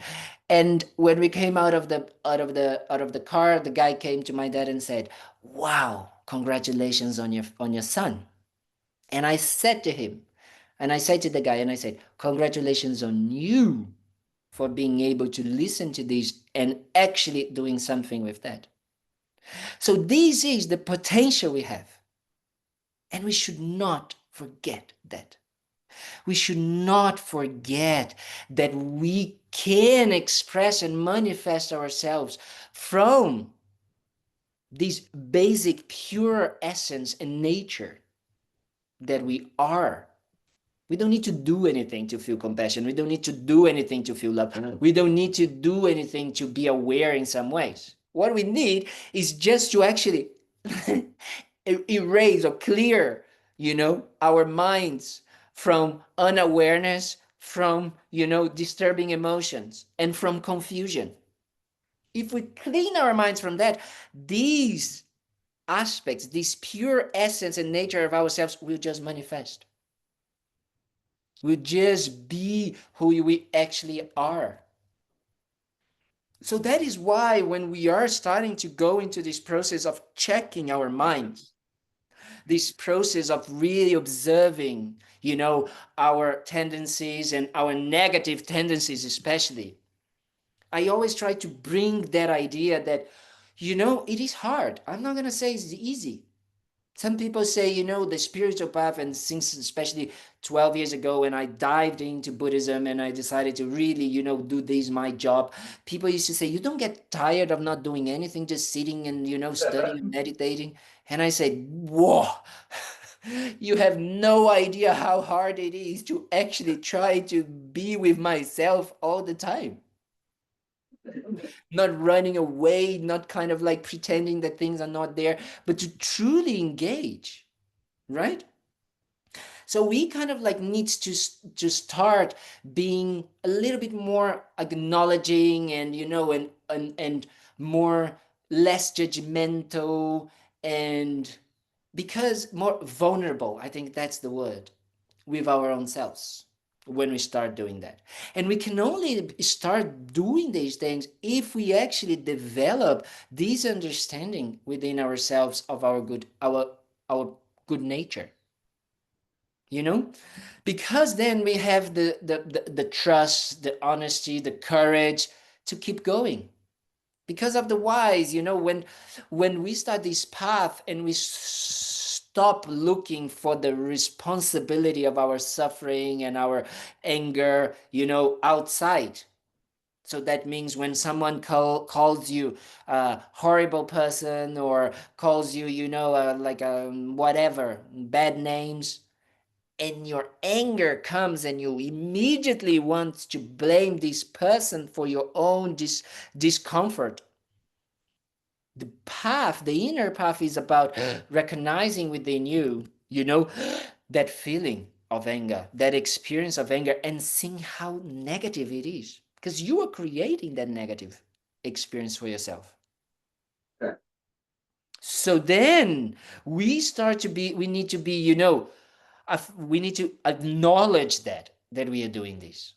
And when we came out of the car, the guy came to my dad and said, "Wow, congratulations on your son." And I said to him, and I said to the guy, and I said, "Congratulations on you for being able to listen to this and actually doing something with that." So this is the potential we have. And we should not forget that. We should not forget that we can express and manifest ourselves from this basic pure essence and nature that we are. We don't need to do anything to feel compassion. We don't need to do anything to feel love. We don't need to do anything to be aware in some ways. What we need is just to actually erase or clear, our minds from unawareness, from, disturbing emotions, and from confusion. If we clean our minds from that, these aspects, this pure essence and nature of ourselves will just manifest. Will just be who we actually are. So that is why when we are starting to go into this process of checking our minds, this process of really observing, our tendencies and our negative tendencies especially, I always try to bring that idea that, it is hard. I'm not going to say it's easy. Some people say, the spiritual path, and since especially 12 years ago when I dived into Buddhism and I decided to really, do this my job, people used to say, you don't get tired of not doing anything, just sitting and, studying and meditating. And I said, whoa, you have no idea how hard it is to actually try to be with myself all the time. Not running away, not kind of like pretending that things are not there, but to truly engage, right? So we kind of like needs to start being a little bit more acknowledging and and more less judgmental, and because more vulnerable, I think that's the word, with our own selves when we start doing that. And we can only start doing these things if we actually develop this understanding within ourselves of our good nature, because then we have the trust, the honesty, the courage to keep going. Because of the whys, when we start this path and we stop looking for the responsibility of our suffering and our anger, outside. So that means when someone calls you a horrible person, or calls you, like whatever, bad names, and your anger comes and you immediately want to blame this person for your own discomfort, The path, the inner path, is about recognizing within you, that feeling of anger, that experience of anger, and seeing how negative it is. Because you are creating that negative experience for yourself. Okay. So then we need to be, we need to acknowledge that we are doing this.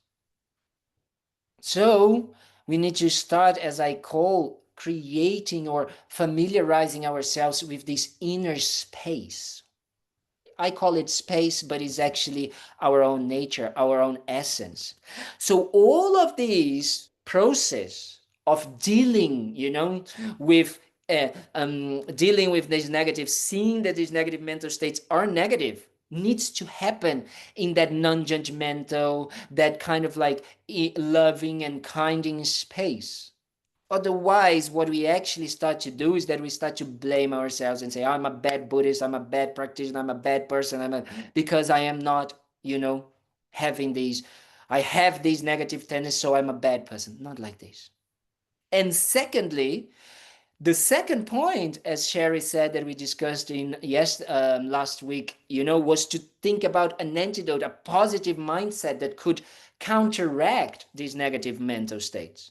So we need to start, as I call, creating or familiarizing ourselves with this inner space. I call it space, but it's actually our own nature, our own essence. So all of these process of dealing, with dealing with these negative, seeing that these negative mental states are negative, needs to happen in that non-judgmental, that kind of like loving and kinding space. Otherwise, what we actually start to do is that we start to blame ourselves and say, I'm a bad Buddhist, I'm a bad practitioner, I'm a bad person, because I am not, having these, I have these negative tendencies, so I'm a bad person. Not like this. And secondly, the second point, as Sherry said, that we discussed in last week, was to think about an antidote, a positive mindset that could counteract these negative mental states.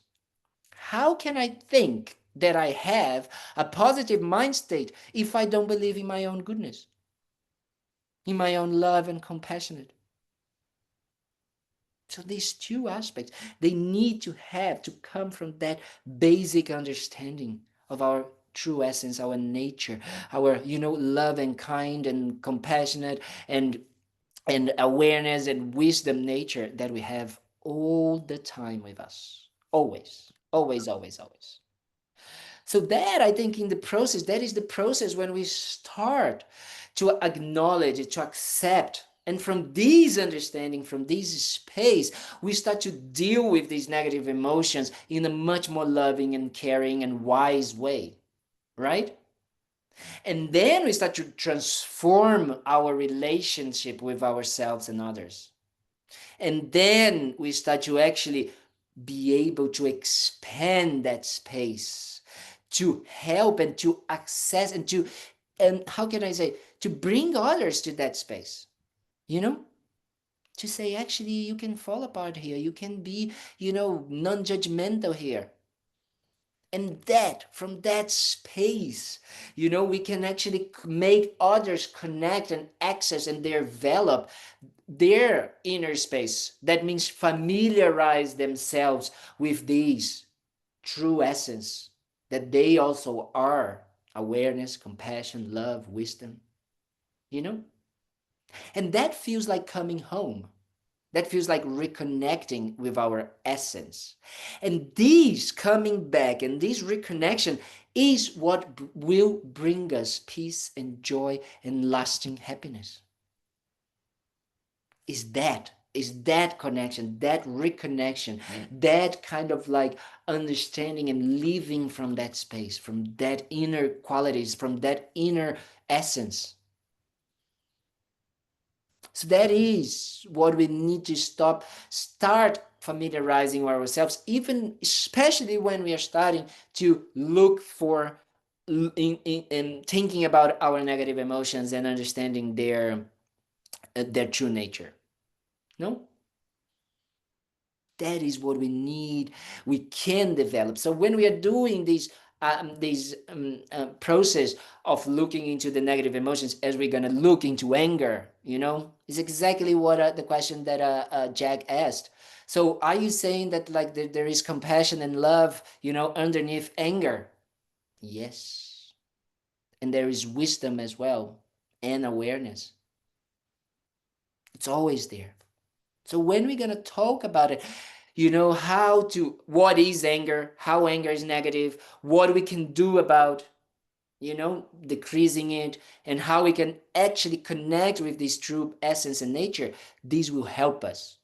How can I think that I have a positive mind state if I don't believe in my own goodness, in my own love and compassionate? So these two aspects, they need to come from that basic understanding of our true essence, our nature, our, love and kind and compassionate and awareness and wisdom nature that we have all the time with us. Always, always, always, always. So that, I think, that is the process when we start to acknowledge, to accept. And from this understanding, from this space, we start to deal with these negative emotions in a much more loving and caring and wise way, right? And then we start to transform our relationship with ourselves and others. And then we start to actually be able to expand that space to help and to access and how can I say, to bring others to that space, to say, actually, you can fall apart here, you can be, non-judgmental here. And that, from that space, we can actually make others connect and access and develop their inner space. That means familiarize themselves with these true essence that they also are: awareness, compassion, love, wisdom, and that feels like coming home. That feels like reconnecting with our essence. And this coming back and this reconnection is what will bring us peace and joy and lasting happiness. Is that connection, that reconnection, that kind of like understanding and living from that space, from that inner qualities, from that inner essence. So that is what we need to start familiarizing ourselves, even especially when we are starting to look for in thinking about our negative emotions and understanding their true nature. No? That is what we need. We can develop. So when we are doing this process of looking into the negative emotions, as we're going to look into anger, is exactly what the question that Jack asked. So are you saying that like there is compassion and love, underneath anger? Yes. And there is wisdom as well, and awareness. It's always there. So when we're going to talk about it, what is anger, how anger is negative, what we can do about, decreasing it, and how we can actually connect with this true essence and nature, this will help us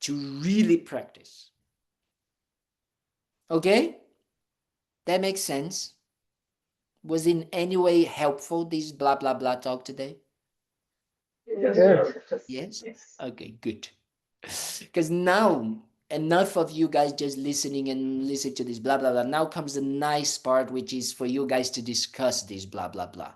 to really practice. Okay? That makes sense. Was in any way helpful, this blah, blah, blah talk today? Yes. Yes? Okay, good. Because now enough of you guys just listening and listen to this blah blah blah. Now comes the nice part, which is for you guys to discuss this blah blah blah.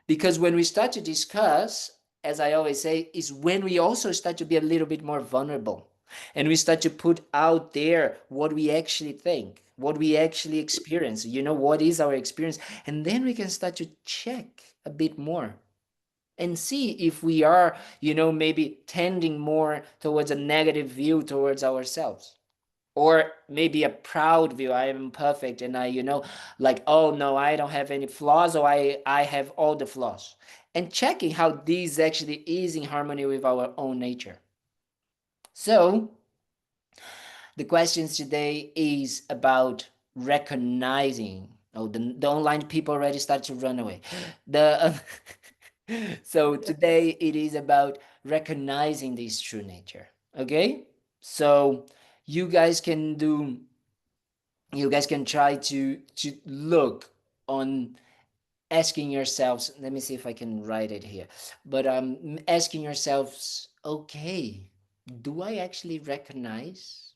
Because when we start to discuss, as I always say, is when we also start to be a little bit more vulnerable, and we start to put out there what we actually think, what we actually experience, what is our experience, and then we can start to check a bit more and see if we are, maybe tending more towards a negative view towards ourselves, or maybe a proud view. I am perfect, and I, like, oh no, I don't have any flaws, or I have all the flaws, and checking how this actually is in harmony with our own nature. So the questions today is about recognizing. Oh, the online people already start to run away. The so today it is about recognizing this true nature. Okay, so you guys can try to look on asking yourselves. Let me see if I can write it here. But asking yourselves, okay, do I actually recognize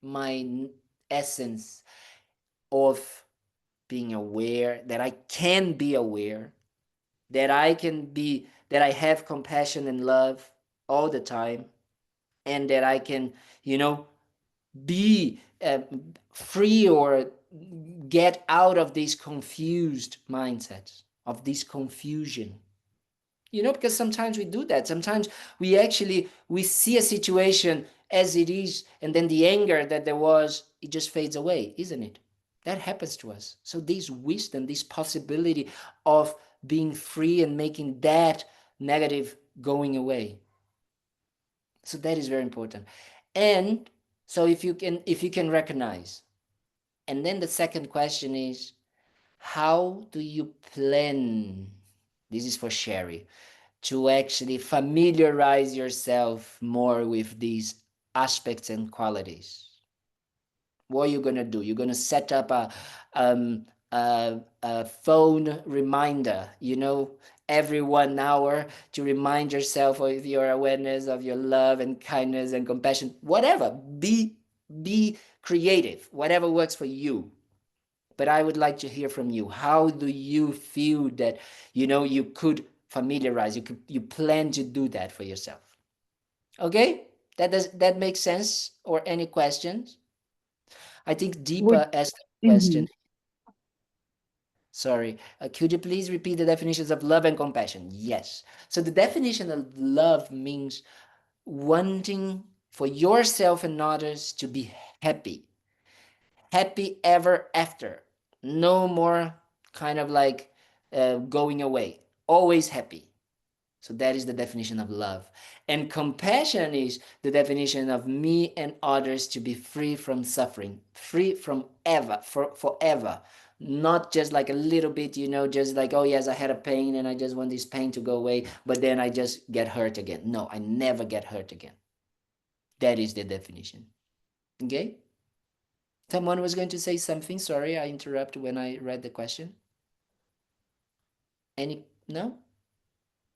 my essence of being aware, that I can be aware, that I have compassion and love all the time, and that I can, be free, or get out of these confused mindsets, of this confusion. Because sometimes we do that. Sometimes we see a situation as it is, and then the anger that there was, it just fades away, isn't it? That happens to us. So this wisdom, this possibility of being free and making that negative going away. So that is very important. And so if you can recognize. And then the second question is, how do you plan? This is for Sherry, to actually familiarize yourself more with these aspects and qualities. What are you going to do? You're going to set up a phone reminder, every 1 hour, to remind yourself of your awareness, of your love and kindness and compassion, whatever. Be creative, whatever works for you. But I would like to hear from you. How do you feel that, you could familiarize, you plan to do that for yourself? Okay? That make sense? Or any questions? I think Would Deepa asked a mhm. question. Sorry. Could you please repeat the definitions of love and compassion? Yes. So the definition of love means wanting for yourself and others to be happy. Happy ever after. No more kind of like going away. Always happy. So that is the definition of love. And compassion is the definition of me and others to be free from suffering, free from forever. Not just like a little bit, just like, oh yes, I had a pain and I just want this pain to go away, but then I just get hurt again. No, I never get hurt again. That is the definition. Okay? Someone was going to say something. Sorry, I interrupted when I read the question. No?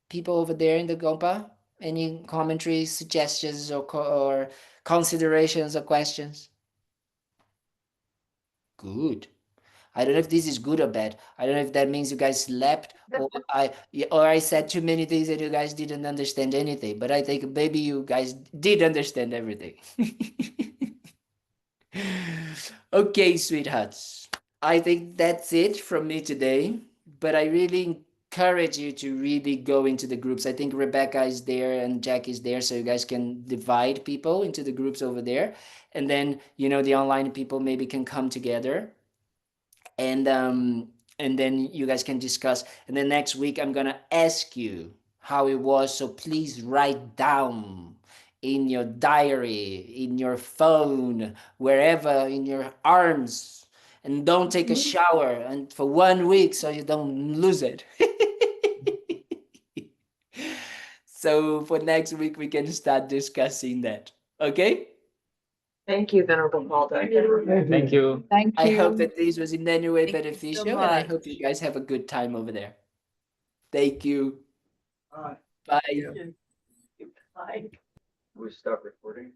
People over there in the Gompa? Any commentaries, suggestions, or considerations or questions? Good. I don't know if this is good or bad. I don't know if that means you guys slept, or I said too many things and you guys didn't understand anything. But I think maybe you guys did understand everything. Okay, sweethearts. I think that's it from me today. But I really encourage you to really go into the groups. I think Rebecca is there and Jack is there, so you guys can divide people into the groups over there. And then, the online people maybe can come together, and then you guys can discuss. And then next week I'm gonna ask you how it was, so please write down in your diary, in your phone, wherever, in your arms, and don't take a shower and for 1 week so you don't lose it. So for next week we can start discussing that. Okay? Thank you, Venerable Kalden. Thank you. Thank I hope you. that this was in any way Thank you so beneficial, and I much. hope you guys have a good time over there. Thank you. Alright, Bye. Yeah. we stop recording.